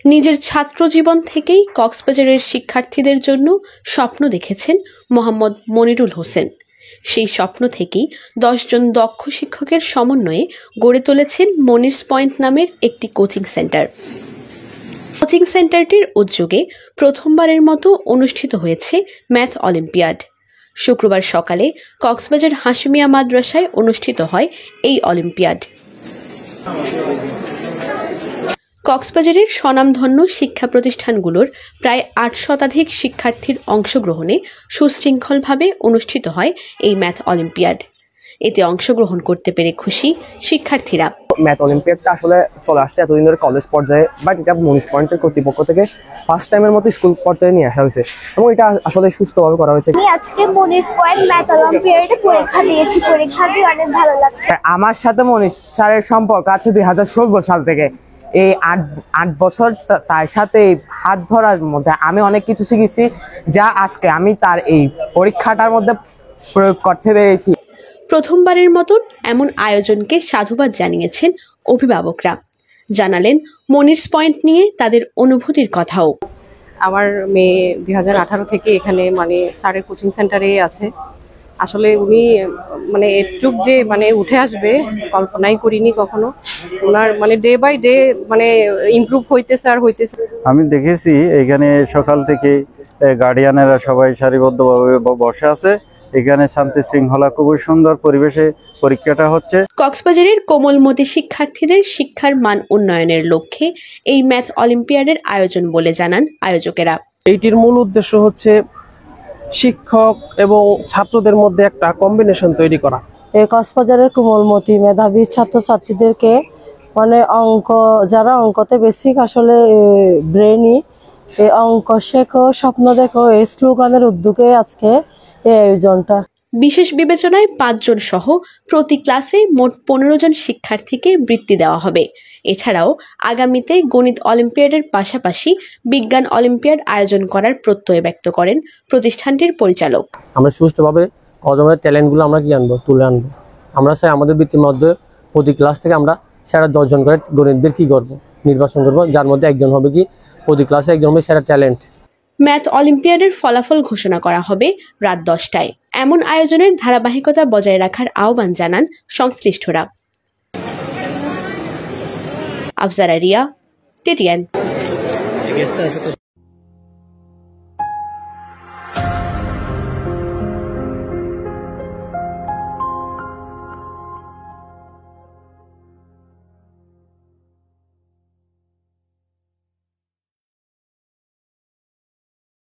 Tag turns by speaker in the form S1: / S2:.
S1: নিজের ছাত্র জীবন থেকেই কক্সবাজারের শিক্ষার্থীদের জন্য স্বপ্ন দেখেছেন মোহাম্মদ মনিরুল হোসেন। সেই স্বপ্ন থেকেই 10 জন দক্ষ শিক্ষকের সমন্বয়ে গড়ে তুলেছেন মনিরস পয়েন্ট নামের একটি কোচিং সেন্টার। কোচিং সেন্টারটির উদ্যোগে প্রথমবারের মতো অনুষ্ঠিত হয়েছে ম্যাথ অলিম্পিয়াড। শুক্রবার সকালে কক্সবাজার হাশিমিয়া মাদ্রাসায় অনুষ্ঠিত হয় এই অলিম্পিয়াড। কক্সবাজারের স্বনামধন্য শিক্ষা প্রতিষ্ঠানগুলোর প্রায় 8 শতাধিক শিক্ষার্থীর অংশগ্রহণে সুশৃঙ্খলভাবে অনুষ্ঠিত হয় এই ম্যাথ অলিম্পিয়াড। এতে অংশগ্রহণ করতে পেরে খুশি শিক্ষার্থীরা।
S2: ম্যাথ অলিম্পিয়াডটা আসলে চলে আসছে এতদিন ধরে কলেজ পর্যায়ে, বাট এটা মনিরস পয়েন্টের কর্তৃপক্ষ থেকে ফার্স্ট টাইমের মতো স্কুল পর্যায়ে নিয়ে আসা হয়েছে এবং এটা আসলে সুস্থভাবে করা হয়েছে।
S3: আমি আজকে মনিরস পয়েন্ট ম্যাথ অলিম্পিয়াডে পরীক্ষা দিয়েছি, পরীক্ষা দিয়ে অনেক ভালো লাগছে।
S2: আমার সাথে মনির স্যারের সম্পর্ক আছে 2016 সাল থেকে। এই 8 বছর তার সাথে হাত ধরার মধ্যে আমি অনেক কিছু শিখেছি, যা আজকে আমি তার এই পরীক্ষাটার মধ্যে প্রয়োগ করতে পেরেছি।
S1: প্রথমবারের মতন এমন আয়োজনকে সাধুবাদ জানিয়েছেন অভিভাবকরা। জানালেন মনিরস পয়েন্ট নিয়ে তাদের অনুভূতির কথাও।
S4: আমার মেয়ে 2018 থেকে এখানে স্যারের কোচিং সেন্টারে আছে। আসলে উনি এটুক যে উঠে আসবে কল্পনাই করিনি কখনো। ওনার ডে বাই ডে ইমপ্রুভ হইতেছে আর হইতেছে।
S5: আমি দেখেছি এখানে সকাল থেকে গার্ডিয়ানেরা সবাই সারিবদ্ধভাবে বসে আছে। এখানে শান্তি শৃঙ্খলা খুবই সুন্দর পরিবেশে পরীক্ষাটা হচ্ছে।
S1: কক্সবাজারের কোমলমতি শিক্ষার্থীদের শিক্ষার মান উন্নয়নের লক্ষ্যে এই ম্যাথ অলিম্পিয়াডের আয়োজন বলে জানান আয়োজকেরা।
S6: এইটির মূল উদ্দেশ্য হচ্ছে শিক্ষক এবং ছাত্রদের মধ্যে একটা কম্বিনেশন তৈরি করা।
S7: এই কক্সবাজারের কোমলমতি মেধাবী ছাত্রছাত্রীদেরকে যারা অঙ্কতে বেসিক আসলে ব্রেনি, এই অঙ্ক শেখো স্বপ্ন দেখো এই স্লোগানের উদ্যোগে আজকে এই আয়োজনটা।
S1: বিশেষ বিবেচনায় 5 জন সহ প্রতি ক্লাসে মোট 15 জন শিক্ষার্থীকে বৃত্তি দেওয়া হবে। এছাড়াও আগামীতে গণিত অলিম্পিয়াডের পাশাপাশি বিজ্ঞান অলিম্পিয়াড আয়োজন করার প্রত্যয় ব্যক্ত করেন প্রতিষ্ঠানটির পরিচালক।
S6: আমরা সুষ্ঠুভাবে আমাদের ট্যালেন্টগুলো আমরা তুলে আনবো। আমরা চাই আমাদের বৃত্তির মধ্যে প্রতি ক্লাস থেকে আমরা সেরা 10 জন করে গণিতবিদ নির্বাচন করবো, যার মধ্যে একজন হবে প্রতি ক্লাসে একজন হবে সেরা ট্যালেন্ট।
S1: ম্যাথ অলিম্পিয়াডের ফলাফল ঘোষণা করা হবে রাত 10টায়। এমন আয়োজনের ধারাবাহিকতা বজায় রাখার আহ্বান জানান সংশ্লিষ্টরা। আফজারা রিয়া, TTN।